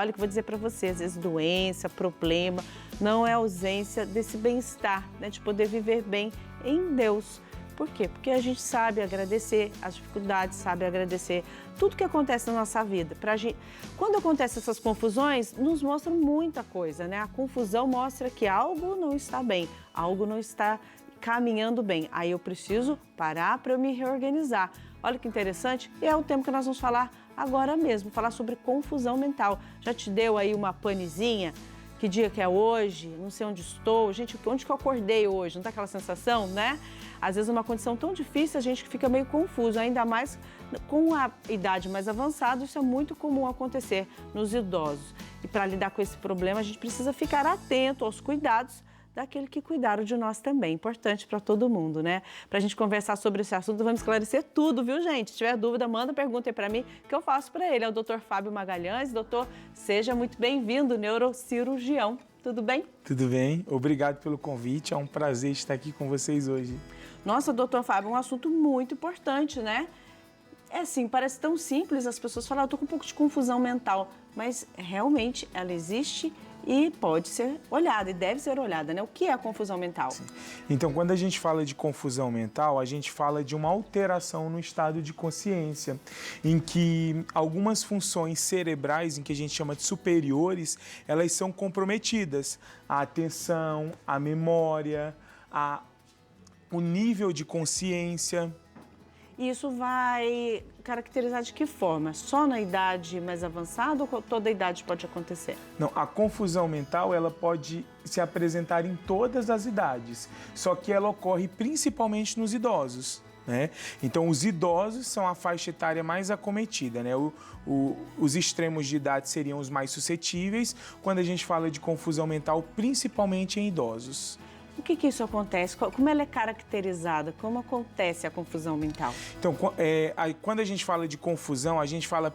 Olha o que eu vou dizer para você, às vezes doença, problema, não é ausência desse bem-estar, né? De poder viver bem em Deus. Por quê? Porque a gente sabe agradecer as dificuldades, sabe agradecer tudo que acontece na nossa vida. Quando acontecem essas confusões, nos mostra muita coisa, né? A confusão mostra que algo não está bem, algo não está caminhando bem. Aí eu preciso parar para eu me reorganizar. Olha que interessante, e é o tema que nós vamos falar agora mesmo, falar sobre confusão mental. Já te deu aí uma panezinha? Que dia que é hoje? Não sei onde estou. Gente, onde que eu acordei hoje? Não tá aquela sensação, né? Às vezes uma condição tão difícil, a gente fica meio confuso, ainda mais com a idade mais avançada, isso é muito comum acontecer nos idosos. E para lidar com esse problema, a gente precisa ficar atento aos cuidados daquele que cuidaram de nós também. Importante para todo mundo, né? Para a gente conversar sobre esse assunto, vamos esclarecer tudo, viu, gente? Se tiver dúvida, manda pergunta aí para mim, que eu faço para ele. É o Dr. Fábio Magalhães. Doutor, seja muito bem-vindo, neurocirurgião. Tudo bem? Tudo bem. Obrigado pelo convite. É um prazer estar aqui com vocês hoje. Nossa, doutor Fábio, um assunto muito importante, né? É assim, parece tão simples, as pessoas falam, eu tô com um pouco de confusão mental, mas realmente ela existe e pode ser olhada, e deve ser olhada, né? O que é a confusão mental? Sim. Então, quando a gente fala de confusão mental, a gente fala de uma alteração no estado de consciência, em que algumas funções cerebrais, em que a gente chama de superiores, elas são comprometidas. A atenção, a memória, o nível de consciência. Isso vai caracterizar de que forma? Só na idade mais avançada ou toda a idade pode acontecer? Não, a confusão mental ela pode se apresentar em todas as idades, só que ela ocorre principalmente nos idosos, né? Então, os idosos são a faixa etária mais acometida, né? Os extremos de idade seriam os mais suscetíveis quando a gente fala de confusão mental, principalmente em idosos. O que isso acontece? Como ela é caracterizada? Como acontece a confusão mental? Então, quando a gente fala de confusão, a gente fala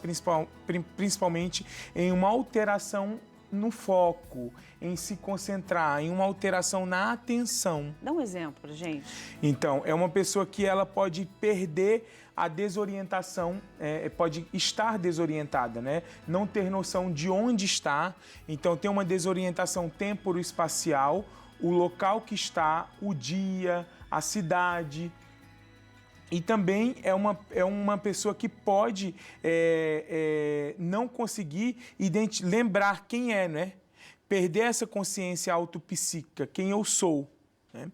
principalmente em uma alteração no foco, em se concentrar, em uma alteração na atenção. Dá um exemplo, gente. Então, é uma pessoa que ela pode perder a desorientação, pode estar desorientada, né? Não ter noção de onde está. Então, tem uma desorientação temporoespacial, o local que está, o dia, a cidade. E também é uma pessoa que pode não conseguir lembrar quem é, né? Perder essa consciência autopsíquica, quem eu sou. Né?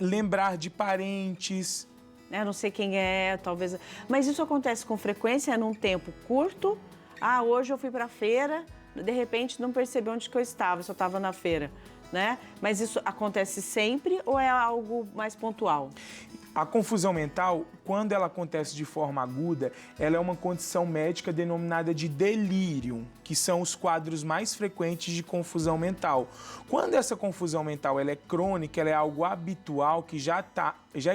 Lembrar de parentes. Eu não sei quem é, talvez... Mas isso acontece com frequência, num tempo curto? Ah, hoje eu fui para a feira, de repente não percebi onde que eu estava, só estava na feira. Né? Mas isso acontece sempre ou é algo mais pontual? A confusão mental, quando ela acontece de forma aguda, ela é uma condição médica denominada de delírio, que são os quadros mais frequentes de confusão mental. Quando essa confusão mental ela é crônica, ela é algo habitual, que já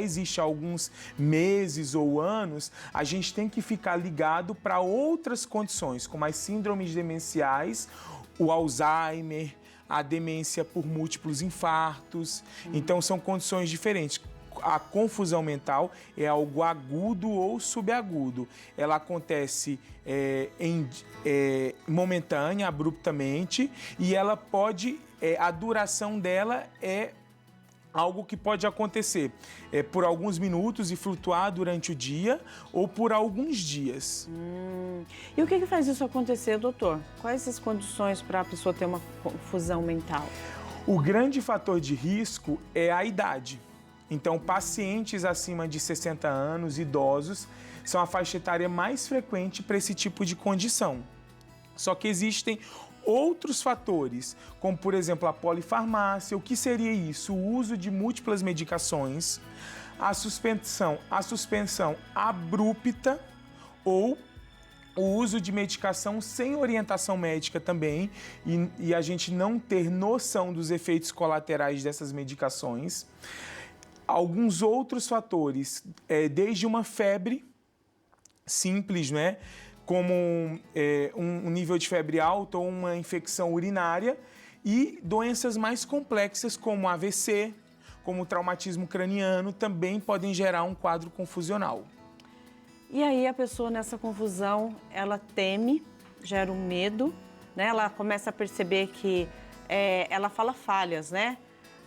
existe há alguns meses ou anos, a gente tem que ficar ligado para outras condições, como as síndromes demenciais, o Alzheimer, a demência por múltiplos infartos. Então, são condições diferentes. A confusão mental é algo agudo ou subagudo. Ela acontece momentânea, abruptamente, e ela pode, a duração dela é algo que pode acontecer por alguns minutos e flutuar durante o dia ou por alguns dias. E o que faz isso acontecer, doutor? Quais as condições para a pessoa ter uma confusão mental? O grande fator de risco é a idade. Então, pacientes acima de 60 anos, idosos, são a faixa etária mais frequente para esse tipo de condição. Só que existem outros fatores, como por exemplo a polifarmácia. O que seria isso? O uso de múltiplas medicações, a suspensão abrupta ou o uso de medicação sem orientação médica também e a gente não ter noção dos efeitos colaterais dessas medicações. Alguns outros fatores, desde uma febre simples, né? Como um nível de febre alta ou uma infecção urinária e doenças mais complexas como AVC, como traumatismo craniano, também podem gerar um quadro confusional. E aí a pessoa nessa confusão, ela teme, gera um medo, né? Ela começa a perceber que ela fala falhas, né?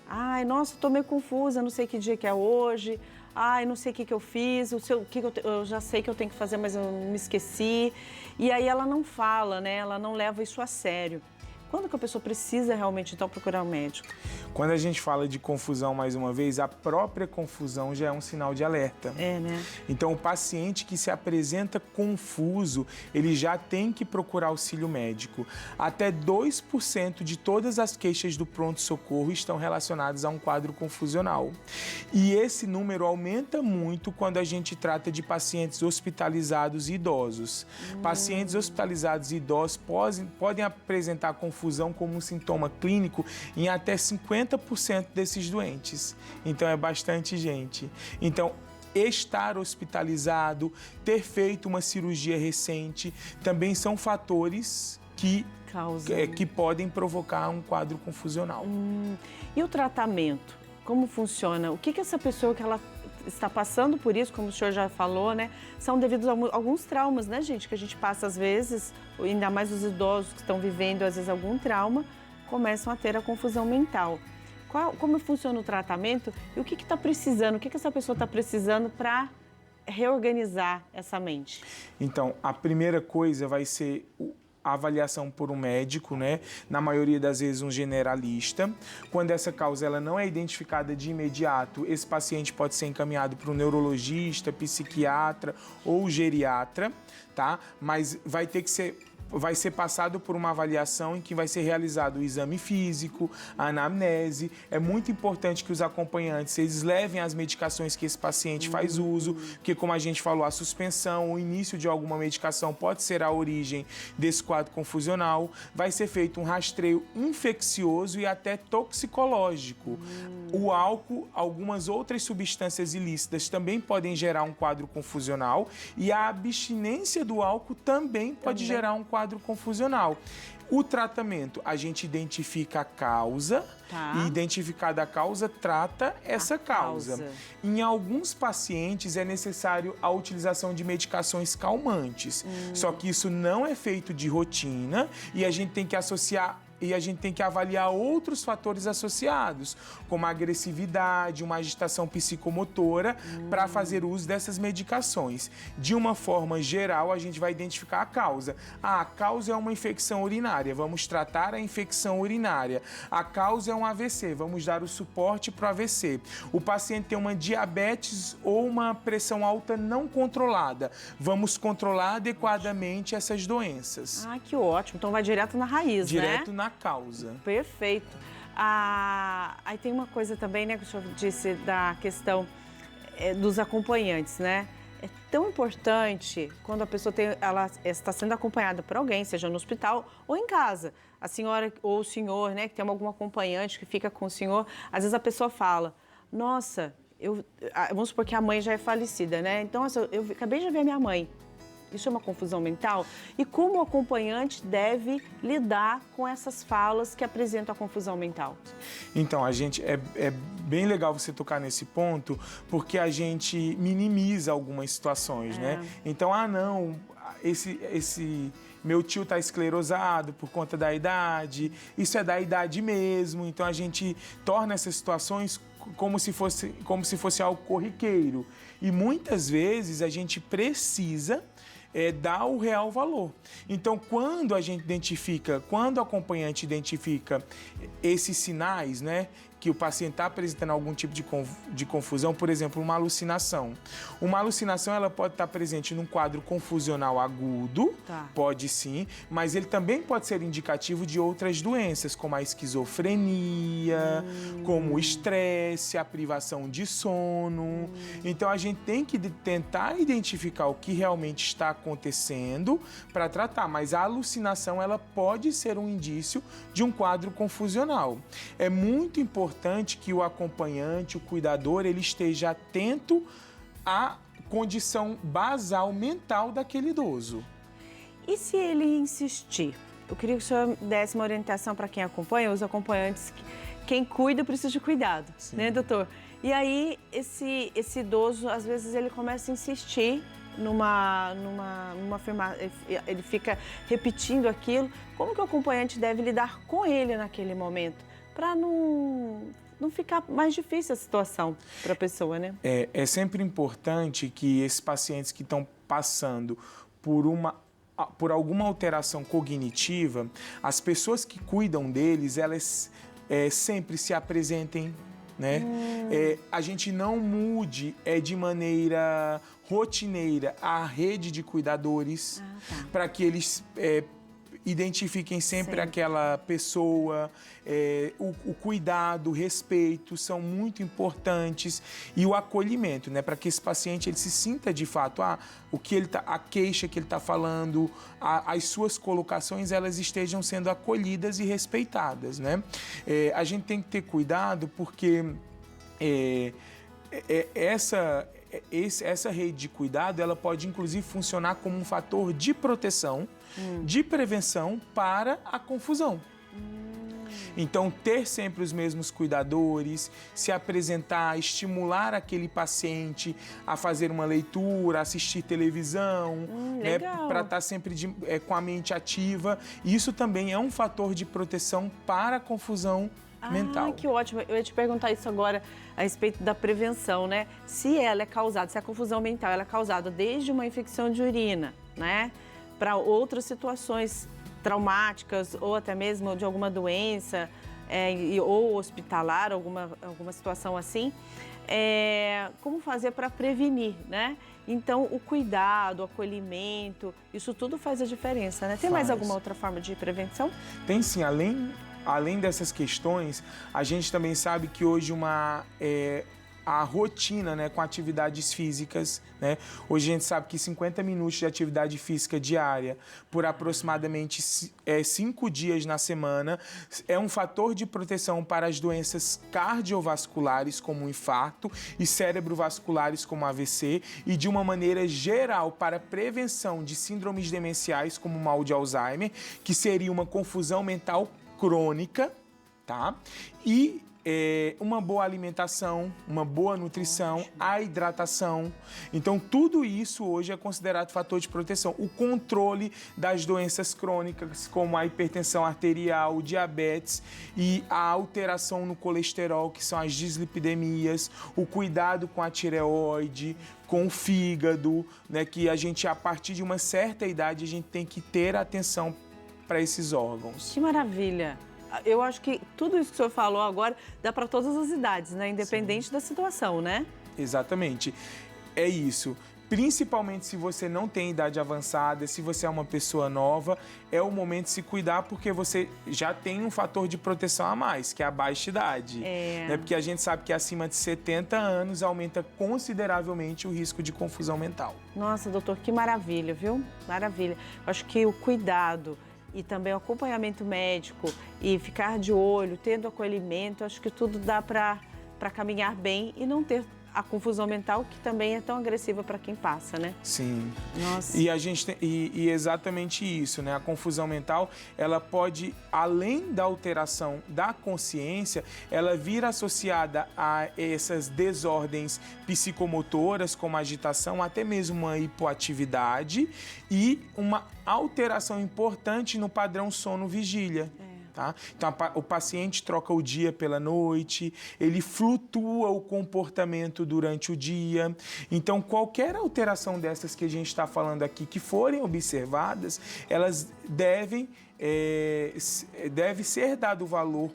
Ai, nossa, tô meio confusa, não sei que dia que é hoje. Ai, não sei o que eu fiz, eu já sei que eu tenho que fazer, mas eu me esqueci. E aí ela não fala, né? Ela não leva isso a sério. Quando que a pessoa precisa realmente, então, procurar um médico? Quando a gente fala de confusão, mais uma vez, a própria confusão já é um sinal de alerta. É, né? Então, o paciente que se apresenta confuso, ele já tem que procurar auxílio médico. Até 2% de todas as queixas do pronto-socorro estão relacionadas a um quadro confusional. E esse número aumenta muito quando a gente trata de pacientes hospitalizados e idosos. Pacientes hospitalizados e idosos podem apresentar confusão como um sintoma clínico em até 50% desses doentes. Então, é bastante gente. Então, estar hospitalizado, ter feito uma cirurgia recente, também são fatores que podem provocar um quadro confusional. E o tratamento? Como funciona? O que essa pessoa que ela está passando por isso, como o senhor já falou, né? São devidos a alguns traumas, né, gente? Que a gente passa às vezes, ainda mais os idosos que estão vivendo, às vezes, algum trauma, começam a ter a confusão mental. Como funciona o tratamento e o que está precisando? O que essa pessoa está precisando para reorganizar essa mente? Então, a primeira coisa vai ser a avaliação por um médico, né? Na maioria das vezes um generalista. Quando essa causa ela não é identificada de imediato, esse paciente pode ser encaminhado para um neurologista, psiquiatra ou geriatra, tá? Mas vai ser passado por uma avaliação em que vai ser realizado o exame físico, a anamnese. É muito importante que os acompanhantes eles levem as medicações que esse paciente faz uso, porque, como a gente falou, a suspensão, o início de alguma medicação pode ser a origem desse quadro confusional. Vai ser feito um rastreio infeccioso e até toxicológico. O álcool, algumas outras substâncias ilícitas também podem gerar um quadro confusional e a abstinência do álcool também pode gerar um quadro confusional. O tratamento, a gente identifica a causa e, identificada a causa, trata essa causa. Em alguns pacientes é necessário a utilização de medicações calmantes. Só que isso não é feito de rotina e a gente tem que associar e a gente tem que avaliar outros fatores associados, como a agressividade, uma agitação psicomotora, para fazer uso dessas medicações. De uma forma geral, a gente vai identificar a causa. A causa é uma infecção urinária, vamos tratar a infecção urinária. A causa é um AVC, vamos dar o suporte para o AVC. O paciente tem uma diabetes ou uma pressão alta não controlada, vamos controlar adequadamente essas doenças. Ah, que ótimo. Então vai direto na raiz, direto na causa. Perfeito. Aí tem uma coisa também, né, que o senhor disse da questão dos acompanhantes, né? É tão importante quando a pessoa ela está sendo acompanhada por alguém, seja no hospital ou em casa. A senhora ou o senhor, né, que tem algum acompanhante que fica com o senhor, às vezes a pessoa fala, nossa, vamos supor que a mãe já é falecida, né? Então, eu acabei de ver a minha mãe. Isso é uma confusão mental? E como o acompanhante deve lidar com essas falas que apresentam a confusão mental? Então, é bem legal você tocar nesse ponto, porque a gente minimiza algumas situações, né? Então, não, esse meu tio está esclerosado por conta da idade, isso é da idade mesmo. Então, a gente torna essas situações como se fosse algo corriqueiro. E muitas vezes a gente precisa dar o real valor. Então, quando o acompanhante identifica esses sinais, né, que o paciente está apresentando algum tipo de confusão, por exemplo, uma alucinação. Uma alucinação ela pode estar presente num quadro confusional agudo, pode sim, mas ele também pode ser indicativo de outras doenças, como a esquizofrenia, como o estresse, a privação de sono. Então, a gente tem que tentar identificar o que realmente está acontecendo para tratar, mas a alucinação ela pode ser um indício de um quadro confusional. É muito importante que o acompanhante, o cuidador, ele esteja atento à condição basal mental daquele idoso. E se ele insistir? Eu queria que o senhor desse uma orientação para quem acompanha, os acompanhantes, quem cuida precisa de cuidado, né, doutor? E aí, esse idoso, às vezes, ele começa a insistir ele fica repetindo aquilo. Como que o acompanhante deve lidar com ele naquele momento? Para não ficar mais difícil a situação para a pessoa, né? É sempre importante que esses pacientes que estão passando por alguma alteração cognitiva, as pessoas que cuidam deles, elas sempre se apresentem, né? A gente não mude de maneira rotineira a rede de cuidadores para que eles identifiquem sempre aquela pessoa, o cuidado, o respeito são muito importantes e o acolhimento, né, para que esse paciente ele se sinta de fato a queixa que ele está falando, as suas colocações elas estejam sendo acolhidas e respeitadas, né? A gente tem que ter cuidado porque essa rede de cuidado ela pode inclusive funcionar como um fator de proteção, de prevenção para a confusão. Então, ter sempre os mesmos cuidadores, se apresentar, estimular aquele paciente a fazer uma leitura, assistir televisão, né, para estar sempre com a mente ativa. Isso também é um fator de proteção para a confusão mental. Que ótimo. Eu ia te perguntar isso agora a respeito da prevenção, né? Se ela é causada, se a confusão mental ela é causada desde uma infecção de urina, né, para outras situações traumáticas ou até mesmo de alguma doença ou hospitalar, alguma situação assim, como fazer para prevenir, né? Então, o cuidado, o acolhimento, isso tudo faz a diferença, né? Tem mais alguma outra forma de prevenção? Tem sim, além dessas questões, a gente também sabe que hoje a rotina, né, com atividades físicas, né? Hoje a gente sabe que 50 minutos de atividade física diária por aproximadamente 5 dias na semana é um fator de proteção para as doenças cardiovasculares como o infarto e cerebrovasculares como AVC e de uma maneira geral para a prevenção de síndromes demenciais como o mal de Alzheimer, que seria uma confusão mental crônica, tá? E uma boa alimentação, uma boa nutrição, a hidratação. Então, tudo isso hoje é considerado fator de proteção. O controle das doenças crônicas, como a hipertensão arterial, o diabetes e a alteração no colesterol, que são as dislipidemias, o cuidado com a tireoide, com o fígado, né, que a gente, a partir de uma certa idade, a gente tem que ter atenção para esses órgãos. Que maravilha! Eu acho que tudo isso que o senhor falou agora dá para todas as idades, né? Independente da situação, né? Exatamente. É isso. Principalmente se você não tem idade avançada, se você é uma pessoa nova, é o momento de se cuidar porque você já tem um fator de proteção a mais, que é a baixa idade. Né? Porque a gente sabe que acima de 70 anos aumenta consideravelmente o risco de confusão mental. Nossa, doutor, que maravilha, viu? Maravilha. Eu acho que o cuidado e também o acompanhamento médico e ficar de olho, tendo acolhimento, acho que tudo dá para caminhar bem e não ter a confusão mental que também é tão agressiva para quem passa, né? Sim. Nossa. E a gente tem, e exatamente isso, né? A confusão mental, ela pode, além da alteração da consciência, ela vir associada a essas desordens psicomotoras, como agitação, até mesmo uma hipoatividade e uma alteração importante no padrão sono-vigília. Tá? Então, o paciente troca o dia pela noite, ele flutua o comportamento durante o dia. Então, qualquer alteração dessas que a gente está falando aqui, que forem observadas, elas deve ser dado valor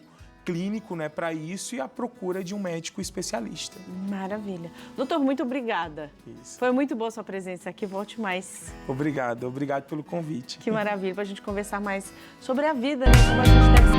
clínico, né, para isso e a procura de um médico especialista. Maravilha. Doutor, muito obrigada. Isso. Foi muito boa a sua presença aqui, volte mais. Obrigado pelo convite. Que maravilha, para a gente conversar mais sobre a vida, né, como a gente deve